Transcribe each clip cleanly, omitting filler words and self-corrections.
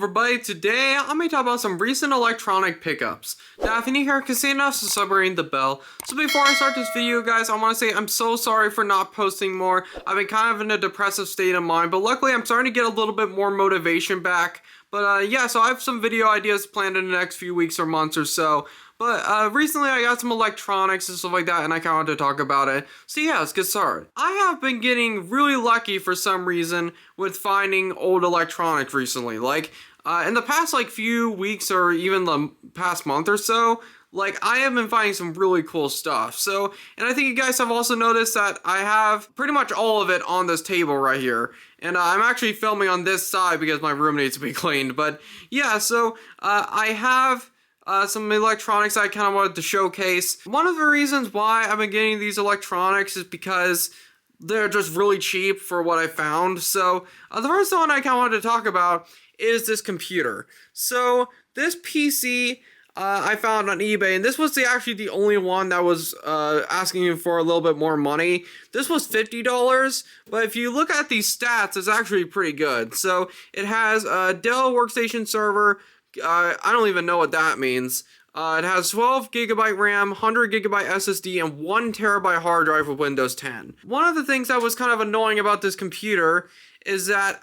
everybody, today I'm going to talk about some recent electronic pickups. Now if you're new here, consider enough to sub or ring the bell. So before I start this video guys, I want to say I'm so sorry for not posting more. I've been kind of in a depressive state of mind, but luckily I'm starting to get a little bit more motivation back. But yeah, so I have some video ideas planned in the next few weeks or months or so. But recently I got some electronics and stuff like that, and I kind of want to talk about it. So yeah, let's get started. I have been getting really lucky for some reason with finding old electronics recently. Like, in the past few weeks or even the past month or so, I have been finding some really cool stuff. So, and I think you guys have also noticed that I have pretty much all of it on this table right here. And I'm actually filming on this side because my room needs to be cleaned. But yeah, so I have some electronics I kind of wanted to showcase. One of the reasons why I've been getting these electronics is because they're just really cheap for what I found. So the first one I kind of wanted to talk about is this computer. So this PC I found on eBay, and this was actually the only one that was asking for a little bit more money. This was $50, but if you look at these stats, it's actually pretty good. So it has a Dell Workstation Server. I don't even know what that means. It has 12 GB RAM, 100 GB SSD, and 1 TB hard drive with Windows 10. One of the things that was kind of annoying about this computer is that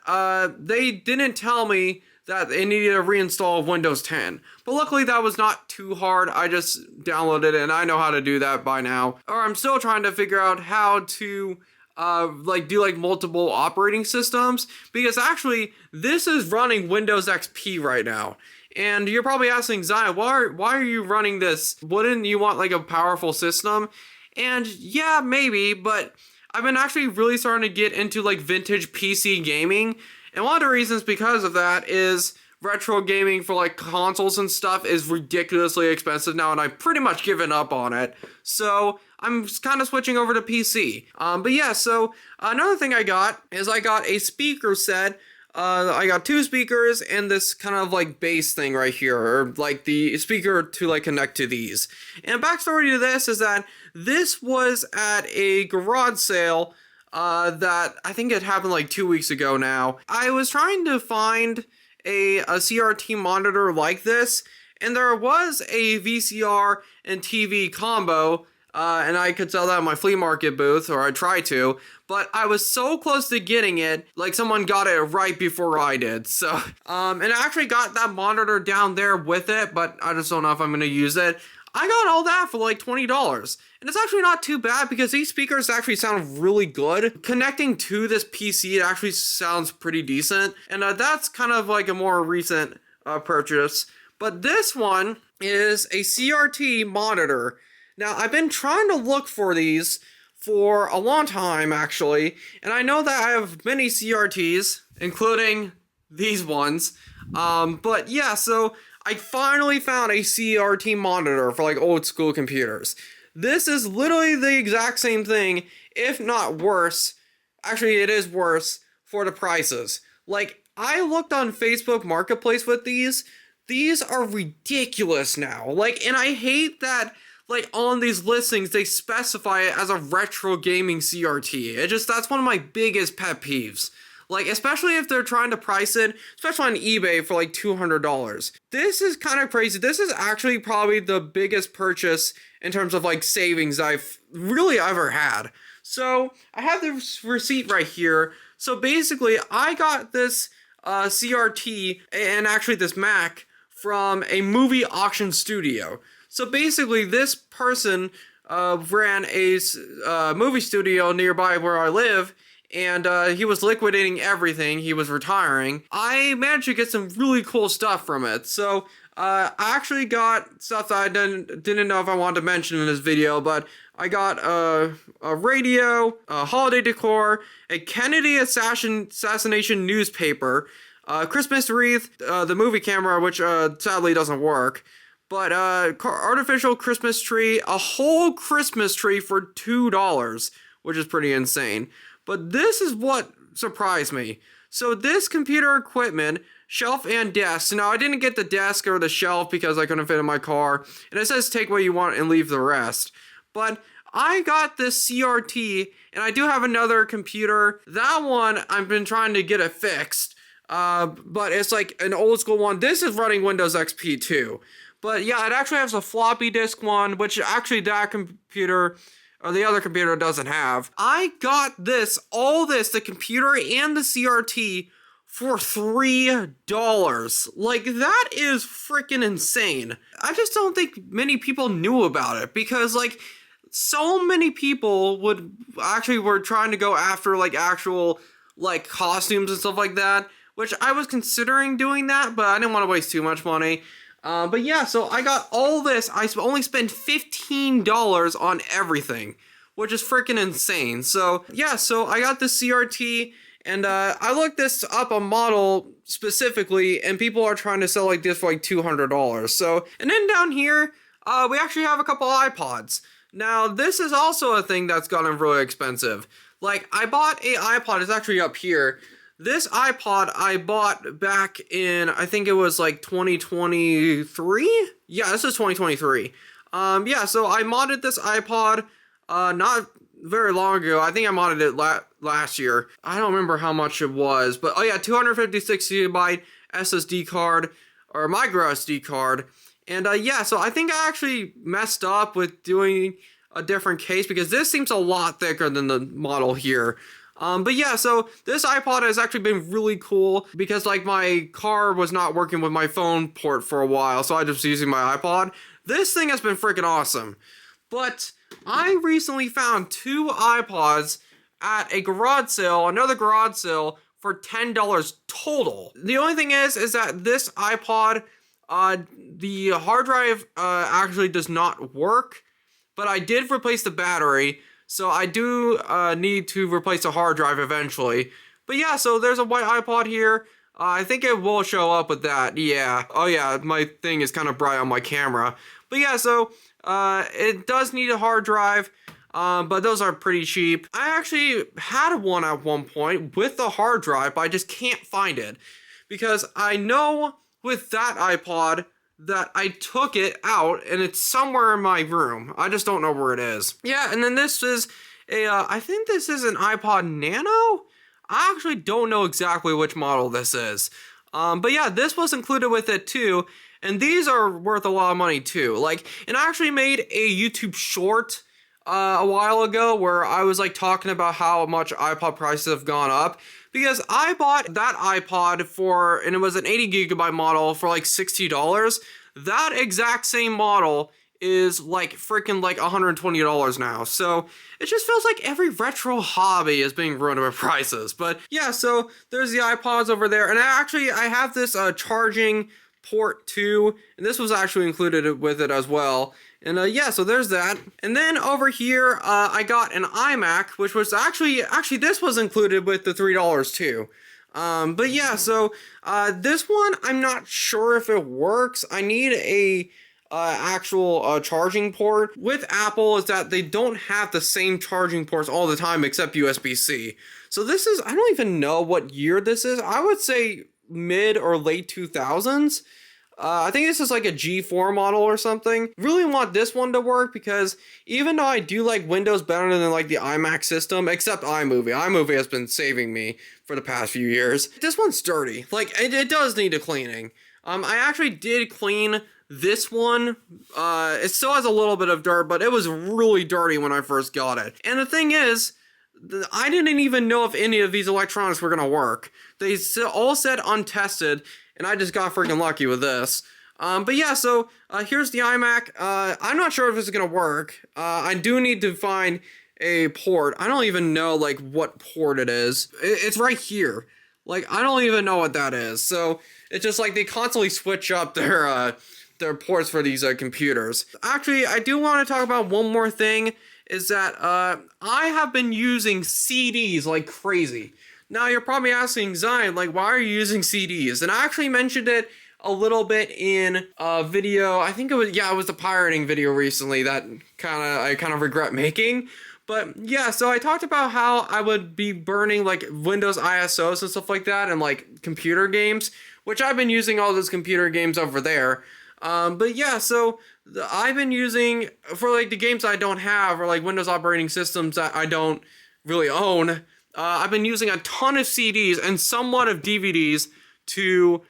they didn't tell me that they needed a reinstall of Windows 10. But luckily that was not too hard. I just downloaded it and I know how to do that by now. Or I'm still trying to figure out how to do multiple operating systems, because actually this is running Windows XP right now. And you're probably asking, Zion, why are you running this? Wouldn't you want a powerful system? And yeah, maybe, but I've been actually really starting to get into vintage PC gaming. And one of the reasons because of that is retro gaming for consoles and stuff is ridiculously expensive now, and I've pretty much given up on it. So I'm kind of switching over to PC. But yeah, so another thing I got is I got a speaker set. I got 2 speakers and this kind of bass thing right here, or the speaker to connect to these. And backstory to this is that this was at a garage sale that I think it happened 2 weeks ago now. I was trying to find a CRT monitor like this, and there was a VCR and TV combo, and I could sell that at my flea market booth, or I tried to, but I was so close to getting it, someone got it right before I did. So, and I actually got that monitor down there with it, but I just don't know if I'm going to use it. I got all that for $20. And it's actually not too bad because these speakers actually sound really good. Connecting to this PC, it actually sounds pretty decent. And that's kind of a more recent purchase. But this one is a CRT monitor. Now, I've been trying to look for these for a long time, actually. And I know that I have many CRTs, including these ones. But yeah, so I finally found a CRT monitor for old school computers. This is literally the exact same thing, if not worse. Actually, it is worse for the prices. I looked on Facebook Marketplace with these. These are ridiculous now. And I hate that on these listings they specify it as a retro gaming CRT. That's one of my biggest pet peeves. Especially if they're trying to price it, especially on eBay for $200. This is kind of crazy. This is actually probably the biggest purchase in terms of savings I've really ever had. So I have this receipt right here. So basically I got this CRT and actually this Mac from a movie auction studio. So basically this person ran a movie studio nearby where I live, and he was liquidating everything. He was retiring. I managed to get some really cool stuff from it. So I actually got stuff that I didn't know if I wanted to mention in this video, but I got a radio, a holiday decor, a Kennedy assassination newspaper, a Christmas wreath, the movie camera, which sadly doesn't work, but artificial Christmas tree, a whole Christmas tree for $2, which is pretty insane. But this is what surprised me. So this computer equipment, shelf and desk. Now I didn't get the desk or the shelf because I couldn't fit in my car. And it says take what you want and leave the rest. But I got this CRT, and I do have another computer. That one, I've been trying to get it fixed. but it's like an old school one. This is running Windows XP too. But yeah, it actually has a floppy disk one, which actually that computer or the other computer doesn't have. I got all this, the computer and the CRT for $3. Like, that is freaking insane. I just don't think many people knew about it because, like, so many people were trying to go after, like, actual, like, costumes and stuff like that, which I was considering doing that, but I didn't want to waste too much money. But yeah, so I got all this. I only spent $15 on everything, which is freaking insane. So yeah, so I got the CRT, and I looked this up a model specifically, and people are trying to sell like this for like $200. So, and then down here, we actually have a couple iPods. Now, this is also a thing that's gotten really expensive. Like, I bought a iPod, it's actually up here. This iPod I bought back in, I think it was like 2023? Yeah, this is 2023. Yeah, so I modded this iPod, not very long ago. I think I modded it last year. I don't remember how much it was, but oh yeah, 256 gigabyte SSD card, or micro SD card. And yeah, so I think I actually messed up with doing a different case because this seems a lot thicker than the model here. But yeah, so this iPod has actually been really cool because like my car was not working with my phone port for a while, so I just using my iPod. This thing has been freaking awesome. But I recently found 2 iPods at a garage sale, another garage sale, for $10 total. The only thing is that this iPod, the hard drive actually does not work, but I did replace the battery. So I do need to replace the hard drive eventually. But yeah, so there's a white iPod here. I think it will show up with that, yeah. Oh yeah, my thing is kind of bright on my camera. But yeah, so it does need a hard drive, but those are pretty cheap. I actually had one at one point with the hard drive, but I just can't find it. Because I know with that iPod, that I took it out and it's somewhere in my room. I just don't know where it is. Yeah, and then this is I think this is an iPod Nano? I actually don't know exactly which model this is. But yeah, this was included with it too. And these are worth a lot of money too. Like, and I actually made a YouTube short a while ago where I was like talking about how much iPod prices have gone up. Because I bought that iPod and it was an 80 gigabyte model for like $60. That exact same model is like freaking like $120 now. So it just feels like every retro hobby is being ruined by prices. But yeah, so there's the iPods over there. And I have this charging port too. And this was actually included with it as well. And yeah, so there's that. And then over here, I got an iMac, which was actually this was included with the $3 too. But yeah, so this one, I'm not sure if it works. I need a actual charging port. With Apple is that they don't have the same charging ports all the time except USB-C. So this is, I don't even know what year this is. I would say mid or late 2000s. I think this is like a G4 model or something. Really want this one to work because even though I do like Windows better than like the iMac system, except iMovie. iMovie has been saving me for the past few years. This one's dirty. Like, it does need a cleaning. I actually did clean this one. It still has a little bit of dirt, but it was really dirty when I first got it. And the thing is, I didn't even know if any of these electronics were gonna work. They all said untested, and I just got freaking lucky with this. But yeah, so here's the iMac. I'm not sure if this is gonna work. I do need to find a port. I don't even know like what port it is. It's right here. Like, I don't even know what that is. So it's just like they constantly switch up their ports for these computers. Actually, I do want to talk about one more thing. Is that I have been using CDs like crazy. Now you're probably asking, Zion, like, why are you using CDs? And I actually mentioned it a little bit in a video. I think it was the pirating video recently that I kind of regret making. But yeah, so I talked about how I would be burning like Windows ISOs and stuff like that and like computer games, which I've been using all those computer games over there. But yeah, so I've been using, for like the games I don't have, or like Windows operating systems that I don't really own, I've been using a ton of CDs and somewhat of DVDs to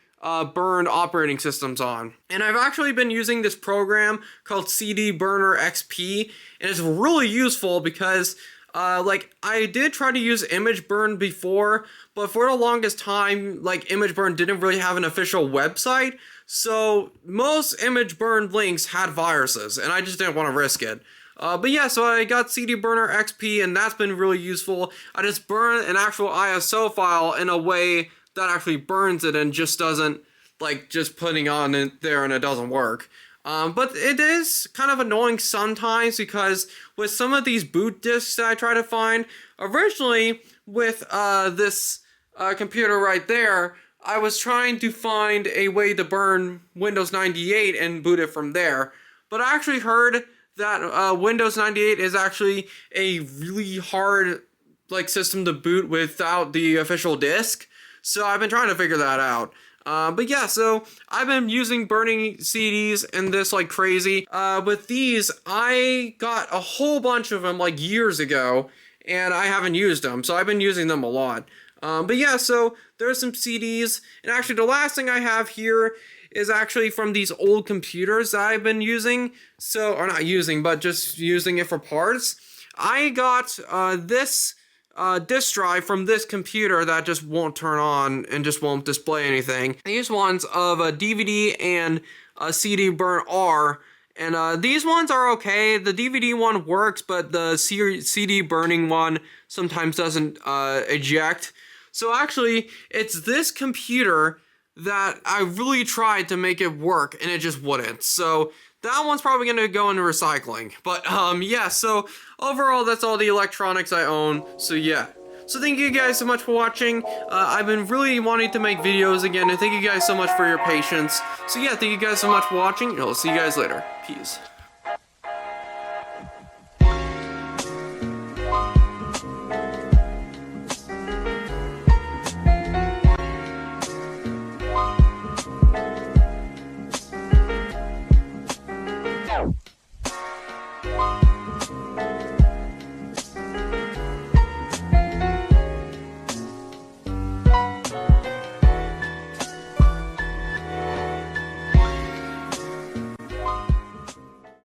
burn operating systems on. And I've actually been using this program called CD Burner XP, and it's really useful because like I did try to use Image Burn before, but for the longest time, like Image Burn didn't really have an official website, so most Image Burn links had viruses, and I just didn't want to risk it. But yeah, so I got CD Burner XP, and that's been really useful. I just burn an actual ISO file in a way that actually burns it and just doesn't, like, just putting on it there and it doesn't work. But it is kind of annoying sometimes because with some of these boot disks that I try to find, originally with this computer right there, I was trying to find a way to burn Windows 98 and boot it from there. But I actually heard that Windows 98 is actually a really hard system to boot without the official disk. So I've been trying to figure that out. But yeah, so I've been using burning CDs and this like crazy. With these, I got a whole bunch of them like years ago, and I haven't used them, so I've been using them a lot. But yeah, so there's some CDs, and actually the last thing I have here is actually from these old computers that I've been using. So, or not using, but just using it for parts. I got this disk drive from this computer that just won't turn on and just won't display anything. These ones of a DVD and a CD Burn R, and these ones are okay. The DVD one works, but the CD burning one sometimes doesn't eject. So actually, it's this computer that I really tried to make it work, and it just wouldn't. So that one's probably going to go into recycling. But, yeah, so overall, that's all the electronics I own. So, yeah. So, thank you guys so much for watching. I've been really wanting to make videos again, and thank you guys so much for your patience. So, yeah, thank you guys so much for watching, and I'll see you guys later. Peace.